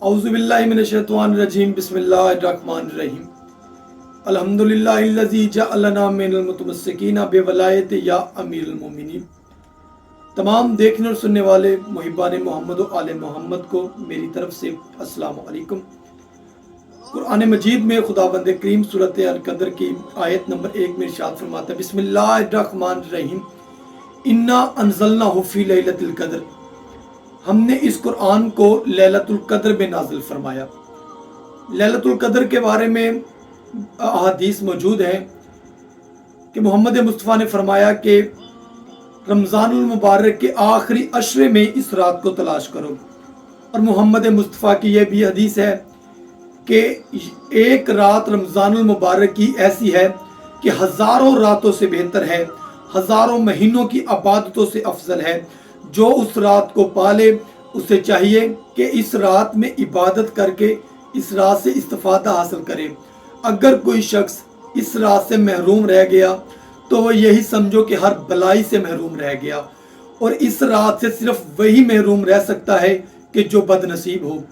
औज़ुबिल्लाहि मिनश्शैतानिर्रजीम बिस्मिल्लाहिर्रहमानिर्रहीम अल्हम्दुलिल्लाहिल्लज़ी जअलना मिनल मुतमस्सिकीना बिवलायति या अमीरुल मोमिनीन। तमाम देखने और सुनने वाले मुहिब्बान मोहम्मद और आले मोहम्मद को मेरी तरफ से अस्सलामु अलैकुम। कुरान मजीद में खुदावंद करीम सूरत अल कदर की आयत नंबर 1 में इरशाद फरमाता है, बिस्मिल्लाहिर्रहमानिर्रहीम, इन्ना अंज़लनाहु फी लैलतिल कद्र, हमने इस कुरान को लैलतुल कद्र में नाजिल फरमाया। लैलतुल कद्र के बारे में अहादीस मौजूद है कि मोहम्मद मुस्तफ़ा ने फरमाया कि रमज़ानुल मुबारक के आखिरी अशरे में इस रात को तलाश करो। और मोहम्मद मुस्तफ़ा की यह भी हदीस है कि एक रात रमज़ानुल मुबारक की ऐसी है कि हज़ारों रातों से बेहतर है, हज़ारों महीनों की इबादतों से अफजल है। जो उस रात को पाले उसे चाहिए कि इस रात में इबादत करके इस रात से इस्तिफादा हासिल करे। अगर कोई शख्स इस रात से महरूम रह गया तो वह यही समझो कि हर भलाई से महरूम रह गया, और इस रात से सिर्फ वही महरूम रह सकता है कि जो बदनसीब हो।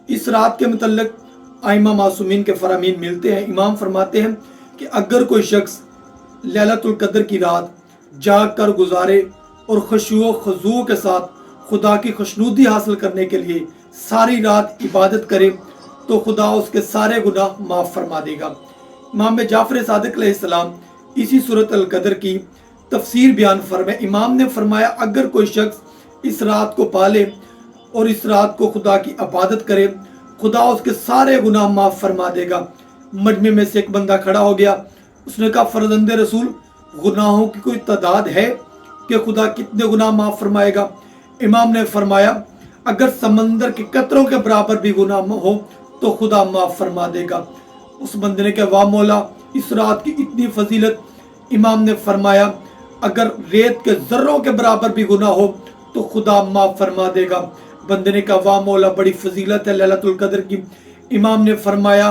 इस रात के मुतल्लिक आइमा मासूमीन के फरामीन मिलते हैं। इमाम फरमाते हैं कि अगर कोई शख्स लैलतुल कद्र की रात जाग कर गुजारे और खुशू खजू के साथ खुदा की खुशनुदी हासिल करने के लिए सारी रात इबादत करे तो खुदा उसके सारे गुनाह माफ़ फरमा देगा। इमाम जाफ़र सादिक अलैहिस्सलाम इसी सूरत अल कद्र की तफसीर बयान फरमाए। इमाम ने फरमाया, अगर कोई शख्स इस रात को पाले और इस रात को खुदा की इबादत करे, खुदा उसके सारे गुनाह माफ़ फरमा देगा। मजमे में से एक बंदा खड़ा हो गया, उसने कहा, फरजंदे रसूल, गुनाहों की कोई तादाद है कि खुदा कितने गुनाह माफ़ फरमाएगा? इमाम ने फरमाया, अगर समंदर के कतरों के बराबर भी गुनाह हो तो खुदा माफ़ फरमा देगा। उस बंदे ने कहा, वाह मौला, इस रात की इतनी फजीलत। इमाम ने फरमाया, अगर रेत के जर्रों के बराबर भी गुनाह हो तो खुदा माफ़ फरमा देगा। बंदे ने कहा, वाह मौला, बड़ी फजीलत है लैलतुल कद्र की। इमाम ने फरमाया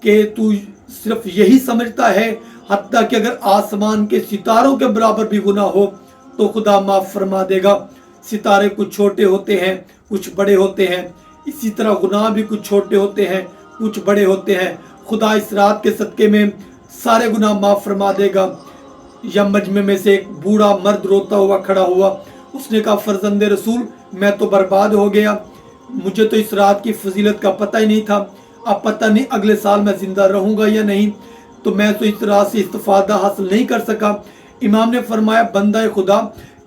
कि तू सिर्फ यही समझता है, हत्ता कि अगर आसमान के सितारों के बराबर भी गुनाह हो तो खुदा माफ़ फरमा देगा। सितारे कुछ छोटे होते हैं, कुछ बड़े होते हैं, इसी तरह गुनाह भी कुछ छोटे होते हैं, कुछ बड़े होते हैं। खुदा इस रात के सदक़े में सारे गुनाह माफ़ फरमा देगा। या मजमे में से एक बूढ़ा मर्द रोता हुआ खड़ा हुआ, उसने कहा, फरजंदे रसूल, मैं तो बर्बाद हो गया, मुझे तो इस रात की फजीलत का पता ही नहीं था। अब पता नहीं अगले साल मैं जिंदा रहूँगा या नहीं, तो मैं तो इस रात से इस्तिफादा हासिल नहीं कर सका। इमाम ने फरमाया, बंदा खुदा,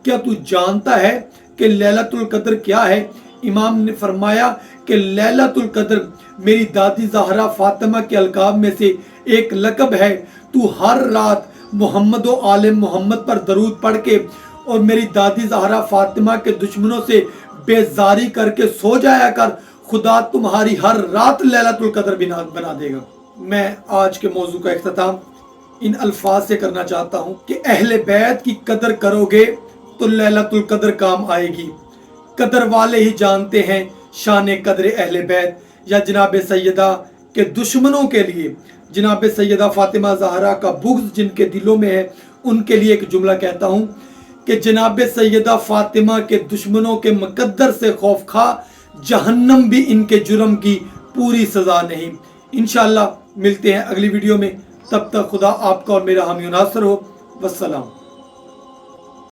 क्या तू जानता है कि लैलतुल कद्र क्या है? इमाम ने फरमाया कि लैलतुल कद्र मेरी दादी ज़हरा फातिमा के अलकाब में से एक लक़ब है। तू हर रात मोहम्मद व आले मोहम्मद पर दरूद पढ़ के और मेरी दादी ज़हरा फातिमा के दुश्मनों से बेजारी करके सो जाया कर, खुदा तुम्हारी हर रात लैलतुल कद्र बना देगा। मैं आज के मौजू का इख्तिताम इन अल्फाज से करना चाहता हूँ कि अहले बैत की कदर करोगे तो लैलतुल कद्र काम आएगी। कदर वाले ही जानते हैं शान कदर अहले बैत। या जनाब सैयदा के दुश्मनों के लिए, जनाब सैयदा फातिमा ज़हरा का बुग़्ज़ जिनके दिलों में है, उनके लिए एक जुमला कहता हूँ कि जनाब सैयदा फातिमा के दुश्मनों के मुकद्दर से खौफ खा, जहन्नम भी इनके जुर्म की पूरी सज़ा नहीं। इंशाअल्लाह मिलते हैं अगली वीडियो में, तब तक खुदा आपका और मेरा हामी नासर हो। वस्सलाम।